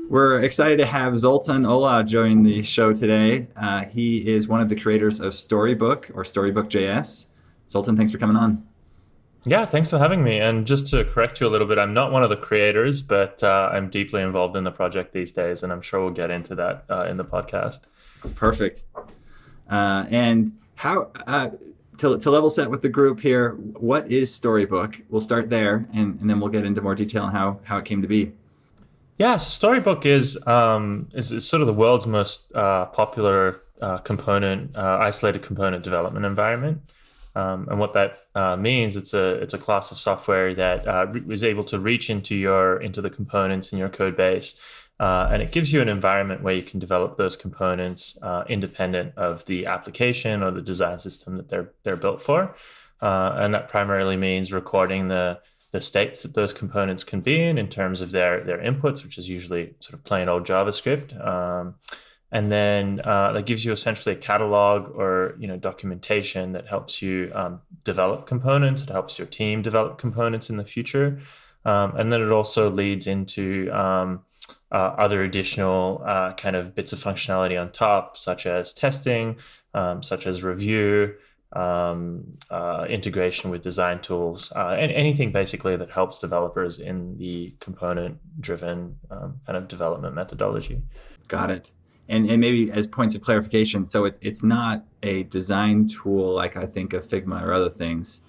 We're excited to have Zoltan Olah join the show today. He is one of the creators of Storybook or Storybook JS. Zoltan, thanks for coming on. Yeah, thanks for having me. And just to correct you a little bit, I'm not one of the creators, but I'm deeply involved in the project these days, and I'm sure we'll get into that in the podcast. Perfect. And how to level set with the group here, what is Storybook? We'll start there, and then we'll get into more detail on how it came to be. Yeah, so Storybook is sort of the world's most popular isolated component development environment. And what that means, it's a class of software that is able to reach into the components in your code base, and it gives you an environment where you can develop those components independent of the application or the design system that they're built for. And that primarily means recording the states that those components can be in terms of their inputs, which is usually sort of plain old JavaScript. And then that gives you essentially a catalog or documentation that helps you develop components. It helps your team develop components in the future. And then it also leads into other additional kind of bits of functionality on top, such as testing, such as review, integration with design tools, and anything basically that helps developers in the component-driven kind of development methodology. Got it. And maybe as points of clarification, so it's not a design tool like I think of Figma or other things,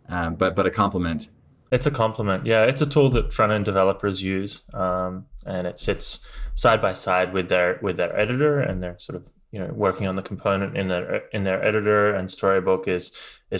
but a complement. It's a complement. Yeah, it's a tool that front-end developers use, and it sits side by side with their editor, and they're sort of working on the component in their editor. And Storybook is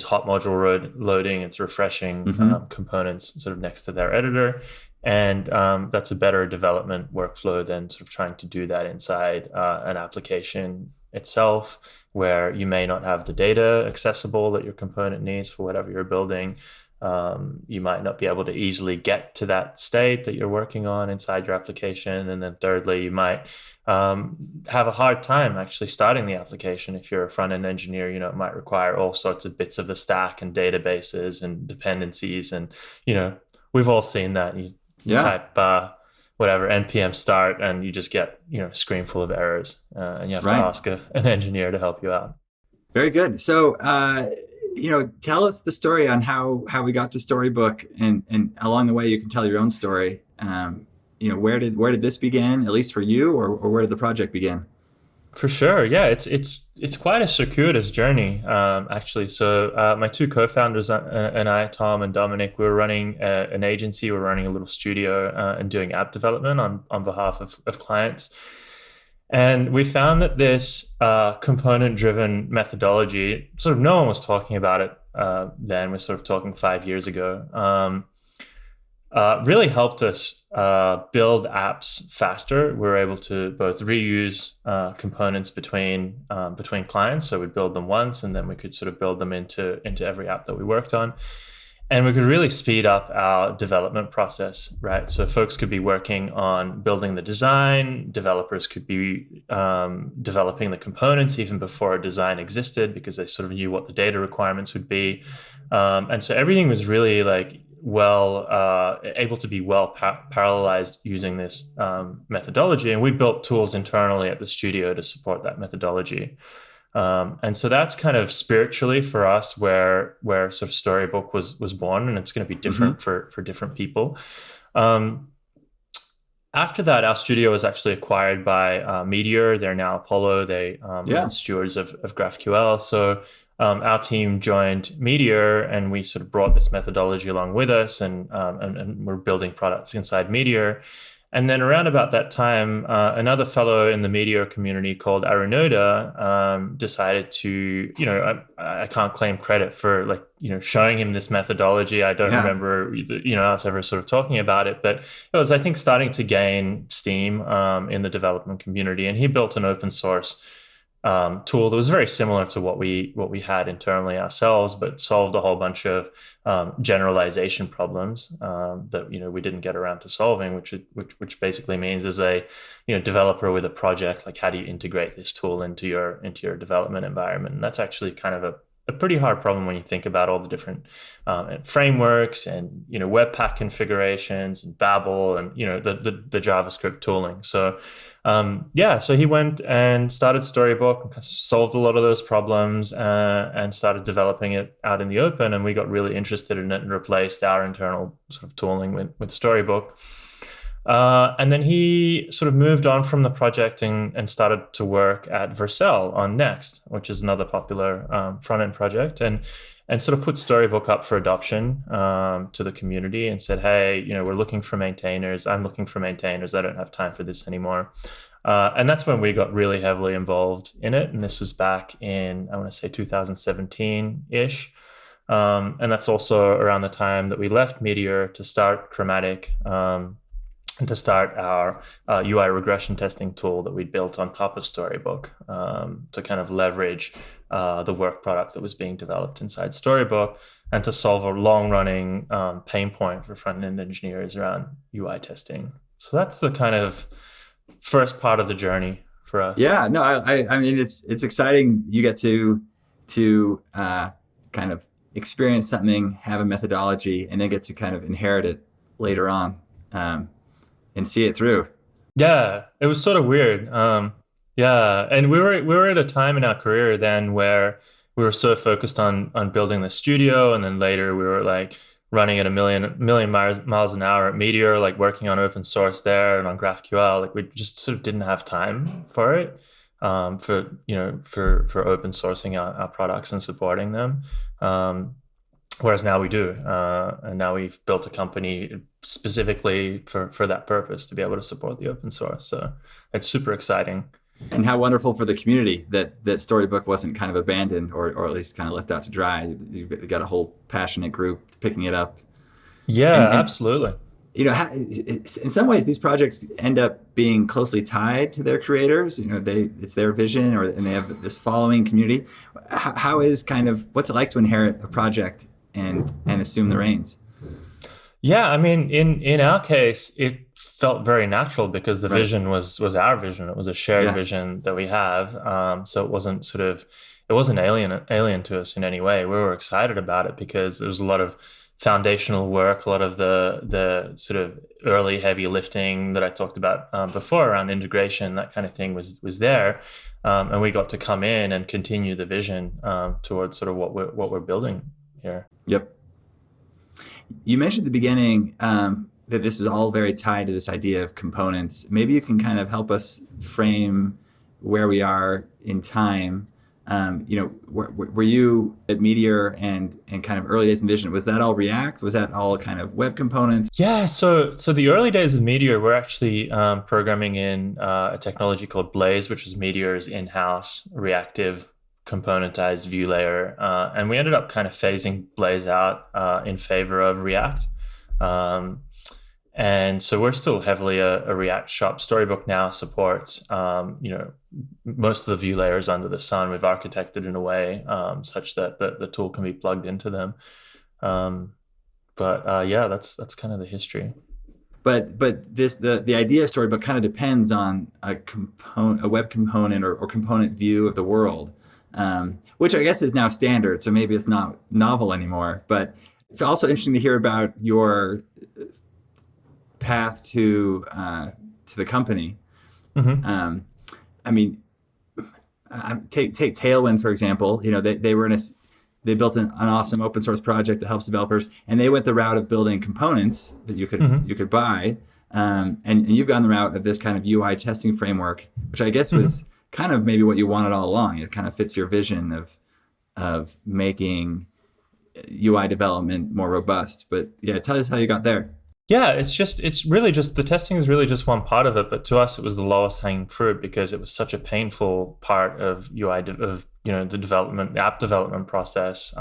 hot module loading. It's refreshing components sort of next to their editor. And that's a better development workflow than sort of trying to do that inside an application itself, where you may not have the data accessible that your component needs for whatever you're building. You might not be able to easily get to that state that you're working on inside your application. And then thirdly, you might have a hard time actually starting the application. If you're a front-end engineer, it might require all sorts of bits of the stack and databases and dependencies. And, we've all seen that. You type whatever npm start and you just get a screen full of errors, and you have to ask an engineer to help you out. Very good. So tell us the story on how we got to Storybook, and along the way you can tell your own story. Where did this begin, at least for you, or where did the project begin? For sure, yeah, it's quite a circuitous journey, actually. So my two co-founders and I, Tom and Dominic, we were running an agency. We're running a little studio and doing app development on behalf of clients. And we found that this component-driven methodology, sort of no one was talking about it then. We're sort of talking 5 years ago. Really helped us build apps faster. We were able to both reuse components between clients. So we'd build them once, and then we could sort of build them into every app that we worked on. And we could really speed up our development process, right? So folks could be working on building the design. Developers could be developing the components even before a design existed, because they sort of knew what the data requirements would be. And so everything was really able to be parallelized using this methodology. And we built tools internally at the studio to support that methodology. And so that's kind of spiritually for us where sort of Storybook was born, and it's going to be different for different people. After that, our studio was actually acquired by Meteor. They're now Apollo. They are stewards of GraphQL. So our team joined Meteor, and we sort of brought this methodology along with us, and we're building products inside Meteor. And then around about that time, another fellow in the Meteor community called Arunoda decided to, I can't claim credit for showing him this methodology. I don't remember, us ever sort of talking about it, but it was, I think, starting to gain steam in the development community. And he built an open source tool that was very similar to what we had internally ourselves, but solved a whole bunch of generalization problems that we didn't get around to solving, which basically means as a developer with a project, how do you integrate this tool into your development environment? And that's actually kind of a a pretty hard problem when you think about all the different frameworks and Webpack configurations and Babel and the JavaScript tooling. So so he went and started Storybook, and solved a lot of those problems, and started developing it out in the open. And we got really interested in it and replaced our internal sort of tooling with Storybook. And then he sort of moved on from the project and started to work at Vercel on Next, which is another popular front-end project, and sort of put Storybook up for adoption to the community and said, hey, we're looking for maintainers. I'm looking for maintainers. I don't have time for this anymore. And that's when we got really heavily involved in it. And this was back in, I want to say 2017-ish. And that's also around the time that we left Meteor to start Chromatic, and to start our UI regression testing tool that we built on top of Storybook, to kind of leverage the work product that was being developed inside Storybook, and to solve a long-running pain point for front-end engineers around UI testing. So that's the kind of first part of the journey for us. Yeah, no, I mean, it's exciting. You get to kind of experience something, have a methodology, and then get to kind of inherit it later on. And see it through. Yeah, it was sort of weird. And we were at a time in our career then where we were so focused on building the studio, and then later we were like running at a million miles an hour at Meteor, like working on open source there and on GraphQL. Like we just sort of didn't have time for it, for open sourcing our products and supporting them. Whereas now we do, and now we've built a company specifically for that purpose, to be able to support the open source. So it's super exciting. And how wonderful for the community that Storybook wasn't kind of abandoned or at least kind of left out to dry. You've got a whole passionate group picking it up. Yeah, and absolutely. In some ways, these projects end up being closely tied to their creators. It's their vision, and they have this following community. How is what's it like to inherit a project and assume the reins? Yeah, I mean, in our case, it felt very natural because the vision was our vision. It was a shared vision that we have. So it wasn't alien to us in any way. We were excited about it because there was a lot of foundational work, a lot of the sort of early heavy lifting that I talked about before around integration, that kind of thing was there. And we got to come in and continue the vision towards sort of what we're building here. Yep. You mentioned at the beginning that this is all very tied to this idea of components. Maybe you can kind of help us frame where we are in time. Were you at Meteor and kind of early days in Vision? Was that all React? Was that all kind of web components? Yeah, so the early days of Meteor, we're actually programming in a technology called Blaze, which was Meteor's in-house reactive componentized Vue layer, and we ended up kind of phasing Blaze out in favor of React, and so we're still heavily a React shop. Storybook now supports most of the Vue layers under the sun. We've architected in a way such that the tool can be plugged into them, but that's kind of the history. But the idea of Storybook kind of depends on a web component or component view of the world. Which I guess is now standard, so maybe it's not novel anymore. But it's also interesting to hear about your path to the company. Mm-hmm. I mean, take Tailwind for example. They built an awesome open source project that helps developers, and they went the route of building components that you could buy, and you've gone the route of this kind of UI testing framework, which I guess was kind of maybe what you wanted all along. It kind of fits your vision of making UI development more robust. But yeah, tell us how you got there. Yeah, it's really just the testing is really just one part of it, but to us it was the lowest hanging fruit because it was such a painful part of UI the app development process,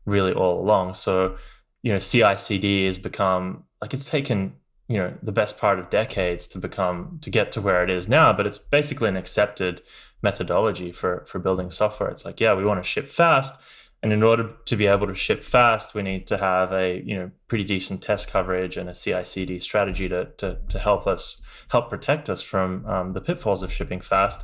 really all along. So CI/CD has become like it's taken the best part of decades to get to where it is now, but it's basically an accepted methodology for building software. It's like, yeah, we want to ship fast, and in order to be able to ship fast, we need to have a pretty decent test coverage and a CI/CD strategy to help protect us from the pitfalls of shipping fast.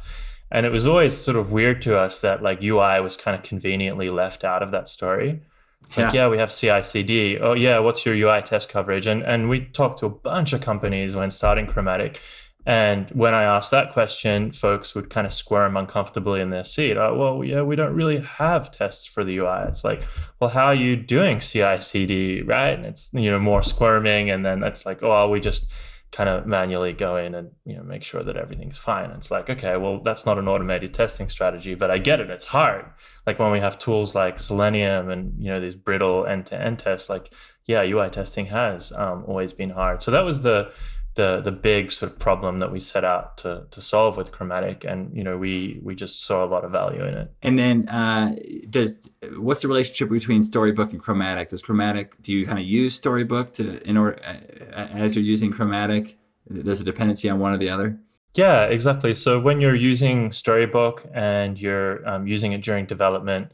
And it was always sort of weird to us that like UI was kind of conveniently left out of that story. It's like, yeah, we have CI/CD. Oh yeah, what's your UI test coverage? And we talked to a bunch of companies when starting Chromatic. And when I asked that question, folks would kind of squirm uncomfortably in their seat. Oh, well, yeah, we don't really have tests for the UI. It's like, well, how are you doing CI/CD, right? And it's, more squirming. And then it's like, oh, we just kind of manually go in and, make sure that everything's fine. And it's like, okay, well, that's not an automated testing strategy, but I get it. It's hard. Like when we have tools like Selenium and, these brittle end-to-end tests, like, yeah, UI testing has always been hard. So that was the big sort of problem that we set out to solve with Chromatic, and we just saw a lot of value in it. And then what's the relationship between Storybook and Chromatic? Do you kind of use Storybook as you're using Chromatic? There's a dependency on one or the other? Yeah, exactly. So when you're using Storybook and you're using it during development,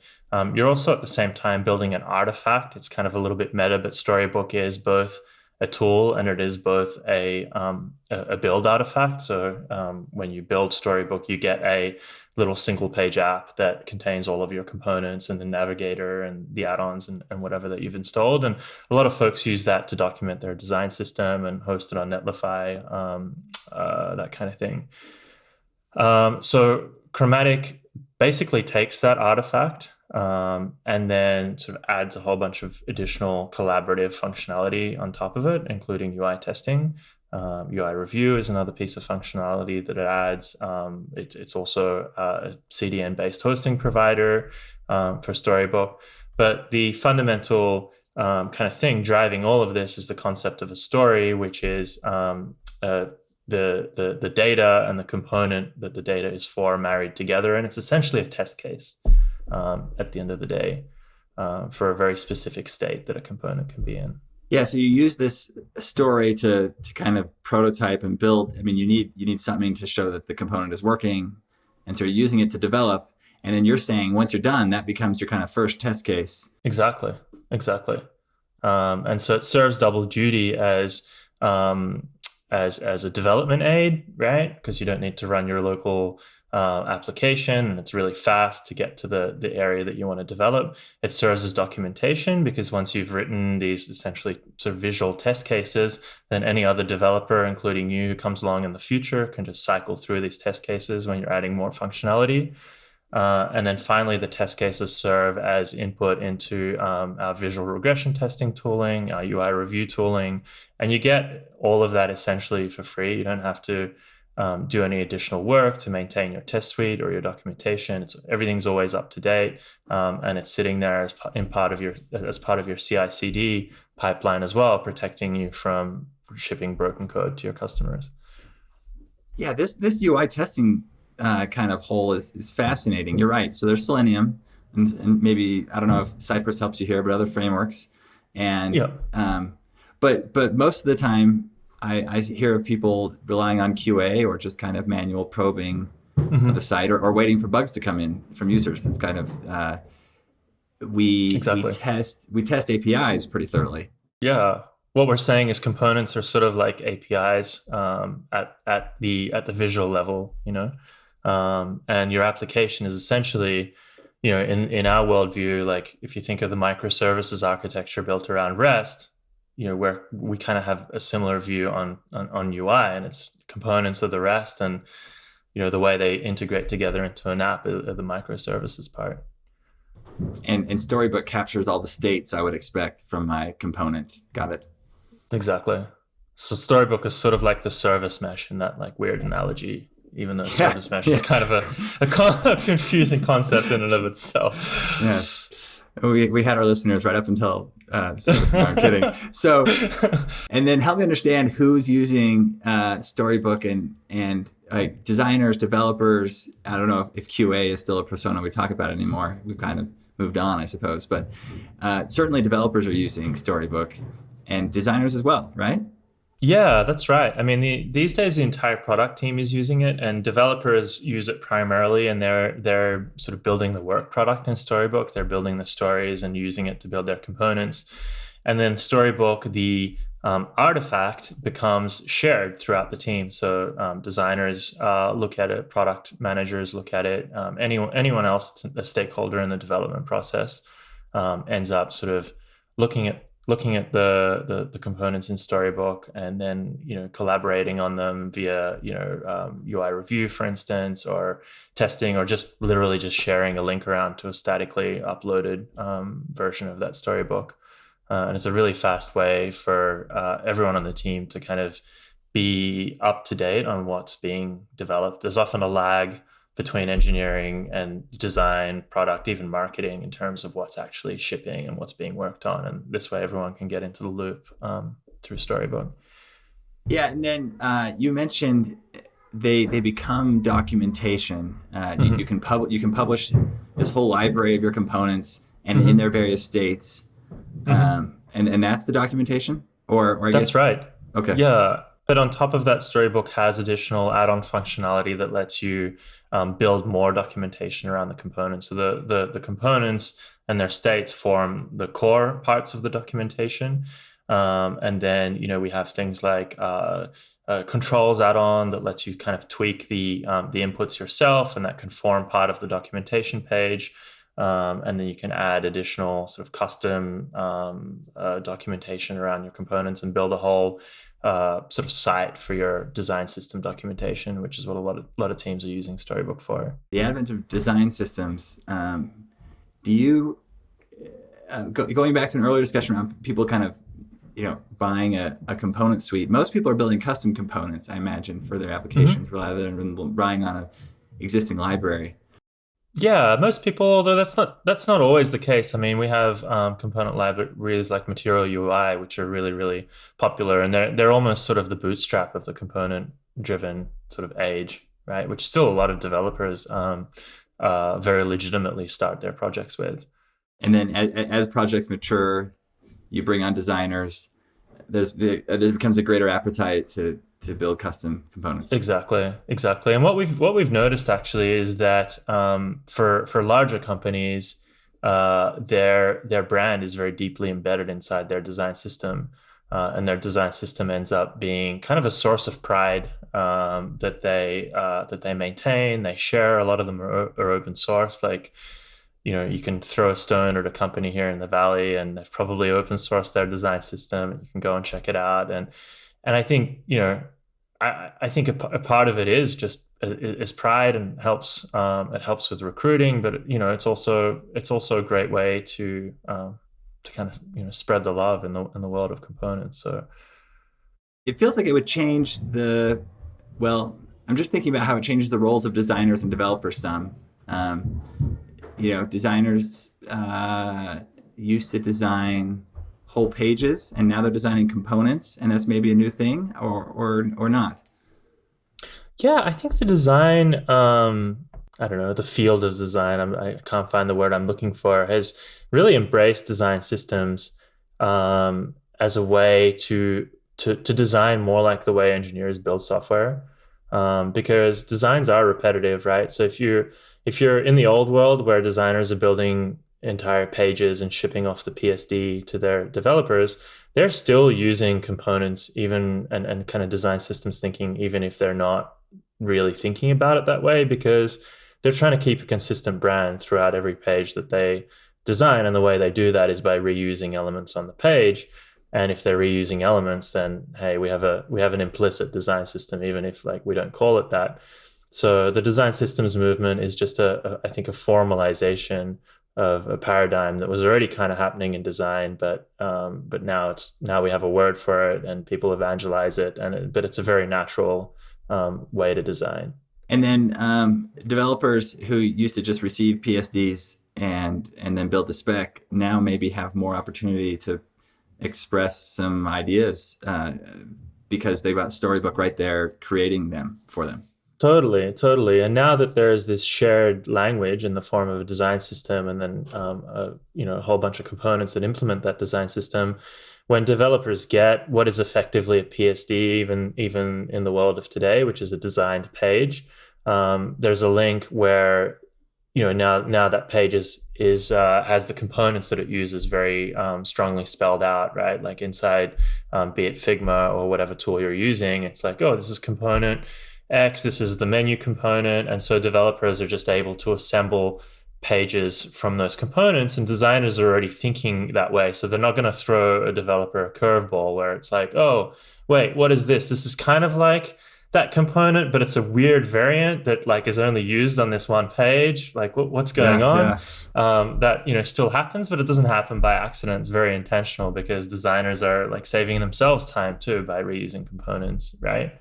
you're also at the same time building an artifact. It's kind of a little bit meta, but Storybook is both a tool and it is both a build artifact. So when you build Storybook, you get a little single page app that contains all of your components and the navigator and the add-ons and whatever that you've installed. And a lot of folks use that to document their design system and host it on Netlify, that kind of thing. So Chromatic basically takes that artifact and then sort of adds a whole bunch of additional collaborative functionality on top of it, including UI testing. UI review is another piece of functionality that it adds. It's also a CDN-based hosting provider for Storybook. But the fundamental kind of thing driving all of this is the concept of a story, which is the data and the component that the data is for married together. And it's essentially a test case at the end of the day for a very specific state that a component can be in. Yeah, so you use this story to kind of prototype and build. I mean, you need something to show that the component is working, and so you're using it to develop. And then you're saying once you're done, that becomes your kind of first test case. Exactly. And so it serves double duty as a development aid, right? Because you don't need to run your local application, and it's really fast to get to the area that you want to develop. It serves as documentation because once you've written these essentially sort of visual test cases, then any other developer, including you who comes along in the future, can just cycle through these test cases when you're adding more functionality. And then finally, the test cases serve as input into our visual regression testing tooling, our UI review tooling, and you get all of that essentially for free. You don't have to do any additional work to maintain your test suite or your documentation. Everything's always up to date, and it's sitting there as part of your CI/CD pipeline as well, protecting you from shipping broken code to your customers. Yeah, this UI testing kind of hole is fascinating. You're right. So there's Selenium, and maybe I don't know if Cypress helps you here, but other frameworks, and but most of the time, I hear of people relying on QA or just kind of manual probing of the site or waiting for bugs to come in from users. It's kind of we test APIs pretty thoroughly. Yeah. What we're saying is components are sort of like APIs at the visual level, and your application is essentially, in our worldview, like if you think of the microservices architecture built around REST, where we kind of have a similar view on UI, and it's components of the REST and, the way they integrate together into an app are the microservices part. And Storybook captures all the states I would expect from my component. Got it. Exactly. So Storybook is sort of like the service mesh in that like weird analogy, even though service mesh is kind of a confusing concept in and of itself. Yeah. We had our listeners right up until service. No, I'm kidding. So, and then help me understand who's using Storybook and like designers, developers. I don't know if QA is still a persona we talk about anymore. We've kind of moved on, I suppose. But certainly developers are using Storybook and designers as well, right? Yeah, that's right. I mean, these days the entire product team is using it, and developers use it primarily, and they're sort of building the work product in Storybook. They're building the stories and using it to build their components. And then Storybook, the artifact becomes shared throughout the team. So designers look at it, product managers look at it, anyone else that's a stakeholder in the development process ends up sort of looking at the components in Storybook, and then collaborating on them via UI review, for instance, or testing, or just literally just sharing a link around to a statically uploaded version of that Storybook. And it's a really fast way for everyone on the team to kind of be up to date on what's being developed. There's often a lag between engineering and design, product, even marketing, in terms of what's actually shipping and what's being worked on. And this way everyone can get into the loop through Storybook. Yeah, and then you mentioned they become documentation. You can publish this whole library of your components and in their various states. And that's the documentation? Or I That's guess, right. Okay. Yeah. But on top of that, Storybook has additional add-on functionality that lets you build more documentation around the components. So the components and their states form the core parts of the documentation. And then, we have things like controls add-on that lets you kind of tweak the inputs yourself, and that can form part of the documentation page. And then you can add additional sort of custom documentation around your components and build a whole sort of site for your design system documentation, which is what a lot of teams are using Storybook for. The advent of design systems. Do you going back to an earlier discussion around people kind of buying a component suite? Most people are building custom components, I imagine, for their applications rather than relying on an existing library. Yeah, most people, although that's not always the case. I mean, we have component libraries like Meteor UI, which are really, really popular, and they're almost sort of the bootstrap of the component-driven sort of age, right? Which still a lot of developers very legitimately start their projects with. And then as projects mature, you bring on designers. There becomes a greater appetite to build custom components. Exactly. And what we've noticed actually is that for larger companies, their brand is very deeply embedded inside their design system, and their design system ends up being kind of a source of pride that they maintain. They share. A lot of them are open source. Like, you can throw a stone at a company here in the Valley, and they've probably open sourced their design system. You can go and check it out, and I think I think a part of it is just is pride, and helps. It helps with recruiting, but it's also a great way to kind of spread the love in the world of components. So it feels like it would change I'm just thinking about how it changes the roles of designers and developers some. Designers used to design whole pages, and now they're designing components, and that's maybe a new thing, or not. Yeah, I think the design, I don't know, the field of design, I can't find the word I'm looking for, has really embraced design systems as a way to design more like the way engineers build software, because designs are repetitive, right? So if you're in the old world where designers are building entire pages and shipping off the PSD to their developers, they're still using components and kind of design systems thinking, even if they're not really thinking about it that way, because they're trying to keep a consistent brand throughout every page that they design. And the way they do that is by reusing elements on the page. And if they're reusing elements, then hey, we have an implicit design system, even if we don't call it that. So the design systems movement is just I think a formalization of a paradigm that was already kind of happening in design, but now we have a word for it and people evangelize it, but it's a very natural way to design. And then developers who used to just receive PSDs and then build the spec now maybe have more opportunity to express some ideas because they've got Storybook right there creating them for them. Totally. And now that there's this shared language in the form of a design system, and then a whole bunch of components that implement that design system, when developers get what is effectively a PSD, even in the world of today, which is a designed page, there's a link where now that page is has the components that it uses very strongly spelled out, right? Like inside, be it Figma or whatever tool you're using, it's like, oh, this is component X, this is the menu component, and so developers are just able to assemble pages from those components, and designers are already thinking that way, so they're not going to throw a developer a curveball where it's like, oh, wait, what is this? This is kind of like that component, but it's a weird variant that like is only used on this one page. Like, what's going Yeah, on? yeah. That still happens, but it doesn't happen by accident. It's very intentional because designers are like saving themselves time too by reusing components, right?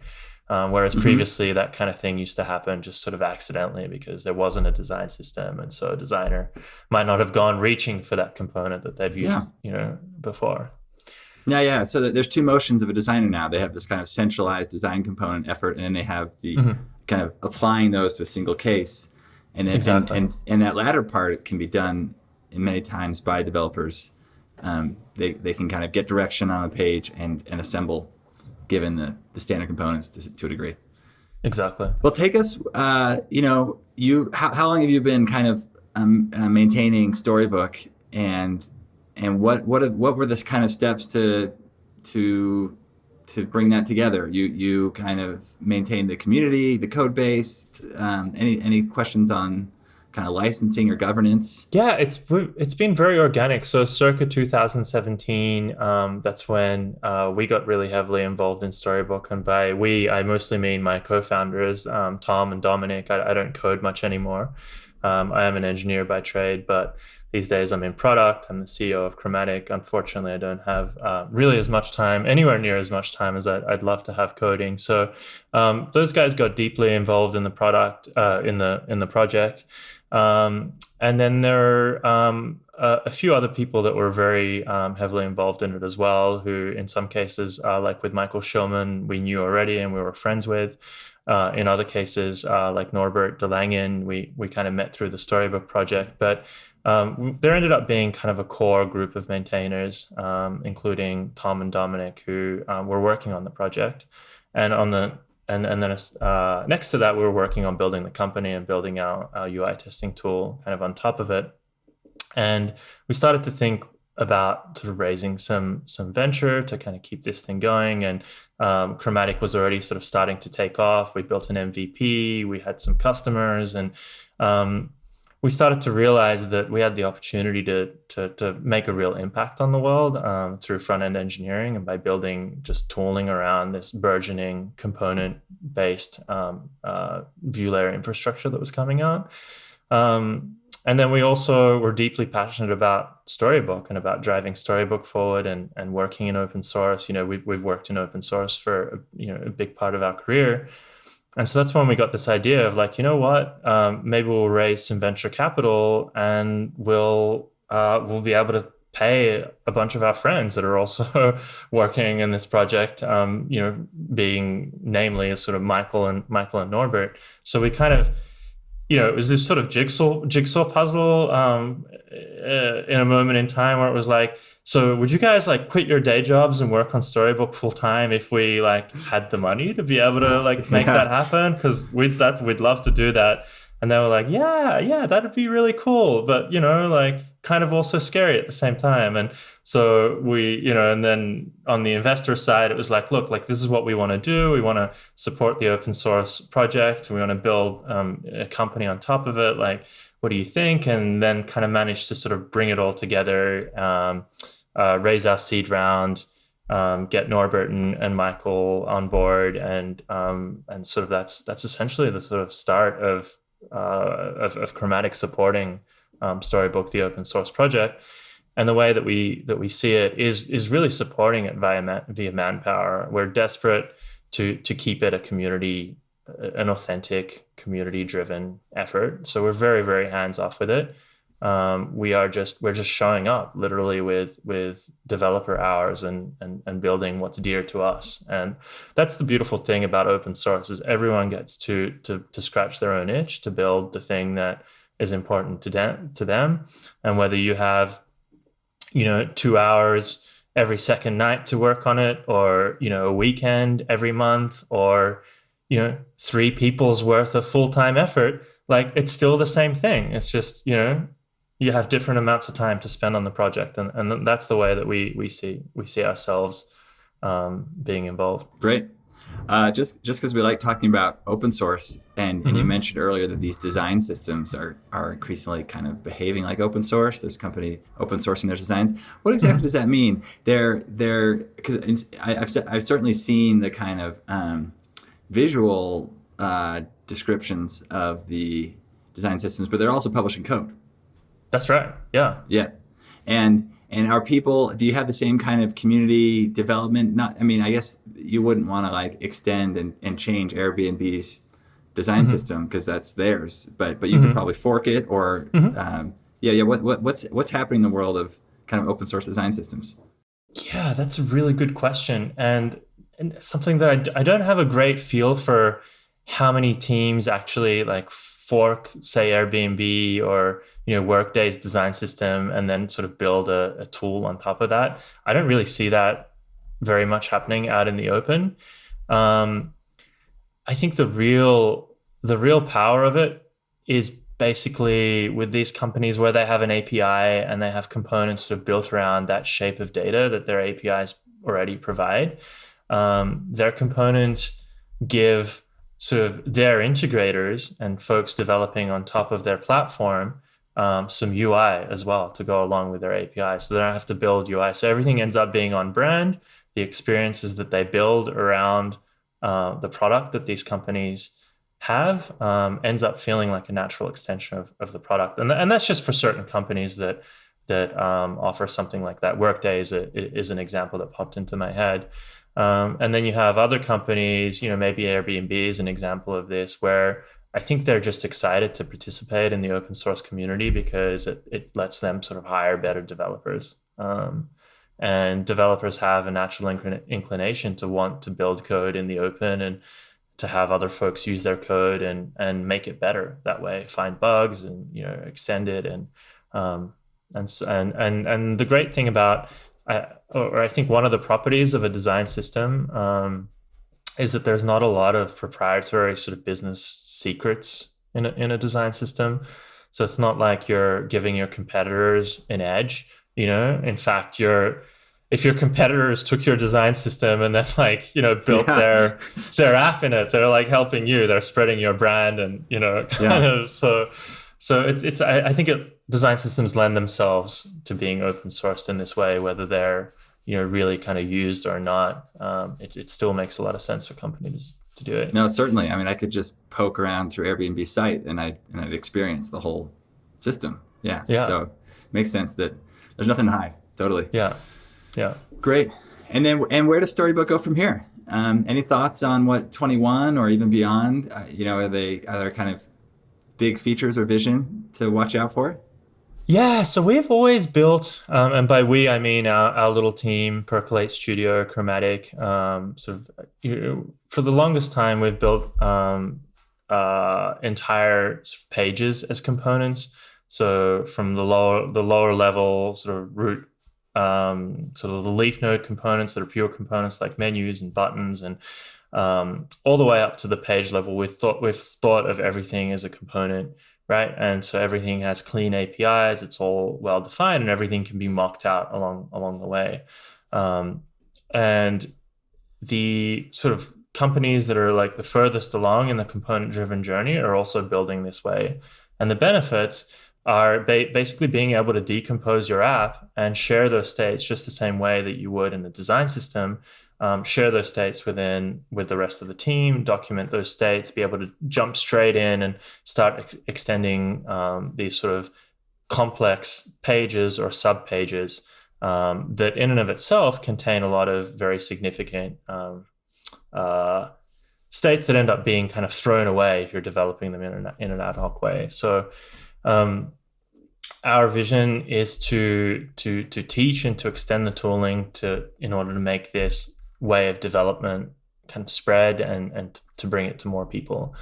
Whereas previously that kind of thing used to happen just sort of accidentally because there wasn't a design system, and so a designer might not have gone reaching for that component that they've used, before. Yeah, yeah. So there's two motions of a designer now. They have this kind of centralized design component effort, and then they have the kind of applying those to a single case. And then, Exactly. and that latter part can be done in many times by developers. They can kind of get direction on a page and assemble, given the standard components to a degree. Exactly. Well, take us. How long have you been kind of maintaining Storybook, and what were the kind of steps to bring that together? You kind of maintain the community, the code base. Any questions on kind of licensing or governance? Yeah, it's been very organic. So circa 2017, that's when we got really heavily involved in Storybook. And by we, I mostly mean my co-founders, Tom and Dominic. I don't code much anymore. I am an engineer by trade, but these days I'm in product. I'm the CEO of Chromatic. Unfortunately, I don't have really as much time, anywhere near as much time as I'd love to have coding. So those guys got deeply involved in the product, in the project. And then there are a few other people that were very heavily involved in it as well, who in some cases, like with Michael Schillman, we knew already and we were friends with. In other cases, like Norbert de Langen, we kind of met through the Storybook project. But there ended up being kind of a core group of maintainers, including Tom and Dominic, who were working on the project. And then next to that, we were working on building the company and building out our UI testing tool kind of on top of it. And we started to think about sort of raising some venture to kind of keep this thing going. And Chromatic was already sort of starting to take off. We built an MVP. We had some customers, and we started to realize that we had the opportunity to make a real impact on the world through front-end engineering and by building just tooling around this burgeoning component-based Vue layer infrastructure that was coming out. And then we also were deeply passionate about Storybook and about driving Storybook forward and working in open source. We've worked in open source for a big part of our career. And so that's when we got this idea of like, what, maybe we'll raise some venture capital and we'll be able to pay a bunch of our friends that are also working in this project, being namely as sort of Michael and Norbert. So we kind of, it was this sort of jigsaw puzzle in a moment in time where it was like, so would you guys like quit your day jobs and work on Storybook full time if we like had the money to be able to like make that happen? Because we'd love to do that. And they were like, yeah, that'd be really cool, but like kind of also scary at the same time. And so we, and then on the investor side, it was like, look, like this is what we want to do. We want to support the open source project. We want to build a company on top of it. Like, what do you think? And then kind of managed to sort of bring it all together, raise our seed round, get Norbert and Michael on board, and sort of that's essentially the sort of start of Chromatic supporting Storybook, the open source project. And the way that we see it is really supporting it via manpower. We're desperate to keep it a community, an authentic community-driven effort. So we're very, very hands-off with it. We're just showing up literally with developer hours and building what's dear to us. And that's the beautiful thing about open source is everyone gets to scratch their own itch to build the thing that is important to them. And whether you have 2 hours every second night to work on it, or a weekend every month, or 3 people's worth of full-time effort, like it's still the same thing. It's just, you have different amounts of time to spend on the project, and that's the way that we see ourselves being involved. Great. Just because we like talking about open source, and you mentioned earlier that these design systems are increasingly kind of behaving like open source. There's a company open sourcing their designs. What exactly does that mean? They're because I've certainly seen the kind of visual descriptions of the design systems, but they're also publishing code. That's right. Yeah. Yeah. And are people, do you have the same kind of community development? I guess you wouldn't want to like extend and change Airbnb's design system because that's theirs, but you could probably fork it or what's happening in the world of kind of open source design systems? Yeah, that's a really good question, and something that I don't have a great feel for how many teams actually like fork, say, Airbnb or Workday's design system and then sort of build a tool on top of that. I don't really see that very much happening out in the open. I think the real power of it is basically with these companies where they have an API and they have components sort of built around that shape of data that their APIs already provide. Their components give sort of their integrators and folks developing on top of their platform some UI as well to go along with their API. So they don't have to build UI. So everything ends up being on brand. The experiences that they build around the product that these companies have ends up feeling like a natural extension of the product. And that's just for certain companies that offer something like that. Workday is an example that popped into my head. And then you have other companies, maybe Airbnb is an example of this, where I think they're just excited to participate in the open source community because it lets them sort of hire better developers. And developers have a natural inclination to want to build code in the open and to have other folks use their code and make it better that way, find bugs and extend it and the great thing about I think one of the properties of a design system is that there's not a lot of proprietary sort of business secrets in a design system. So it's not like you're giving your competitors an edge. In fact, if your competitors took your design system and then built their app in it, they're like helping you. They're spreading your brand and kind of so it's I think design systems lend themselves to being open sourced in this way, whether they're really kind of used or not. It still makes a lot of sense for companies to do it. No, certainly. I mean, I could just poke around through Airbnb site and I'd experience the whole system. Yeah. So it makes sense that there's nothing to hide. Totally. Yeah. Great. And where does Storybook go from here? Any thoughts on what 21 or even beyond? Are there kind of big features or vision to watch out for? Yeah, so we've always built, and by we I mean our little team, Percolate Studio, Chromatic. For the longest time, we've built entire sort of pages as components. So from the lower level sort of root, sort of the leaf node components that are pure components like menus and buttons, and all the way up to the page level, we've thought of everything as a component. Right. And so everything has clean APIs. It's all well defined and everything can be mocked out along the way. And the sort of companies that are like the furthest along in the component driven journey are also building this way. And the benefits are basically being able to decompose your app and share those states just the same way that you would in the design system. Share those states with the rest of the team, document those states, be able to jump straight in and start extending these sort of complex pages or sub pages that in and of itself contain a lot of very significant states that end up being kind of thrown away if you're developing them in an ad hoc way. So our vision is to teach and to extend the tooling in order to make this way of development kind of spread and to bring it to more people,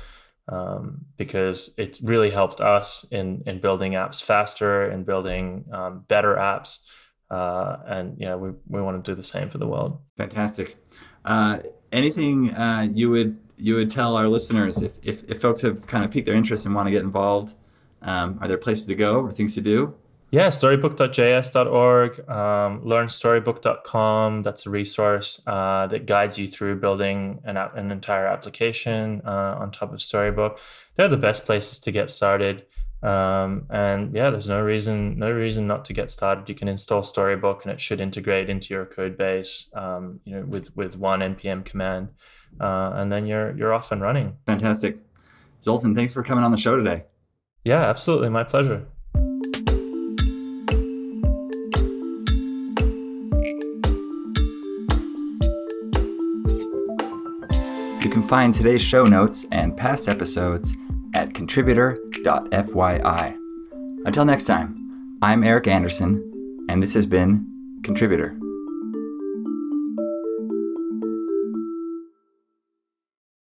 because it really helped us in building apps faster and building better apps and we want to do the same for the world. Fantastic. Anything you would tell our listeners if folks have kind of piqued their interest and want to get involved? Are there places to go or things to do? Yeah, storybook.js.org, learnstorybook.com. That's a resource that guides you through building an entire application on top of Storybook. They're the best places to get started. And yeah, there's no reason not to get started. You can install Storybook and it should integrate into your code base, with one npm command, and then you're off and running. Fantastic. Zoltan, thanks for coming on the show today. Yeah, absolutely. My pleasure. You can find today's show notes and past episodes at contributor.fyi. Until next time, I'm Eric Anderson, and this has been Contributor.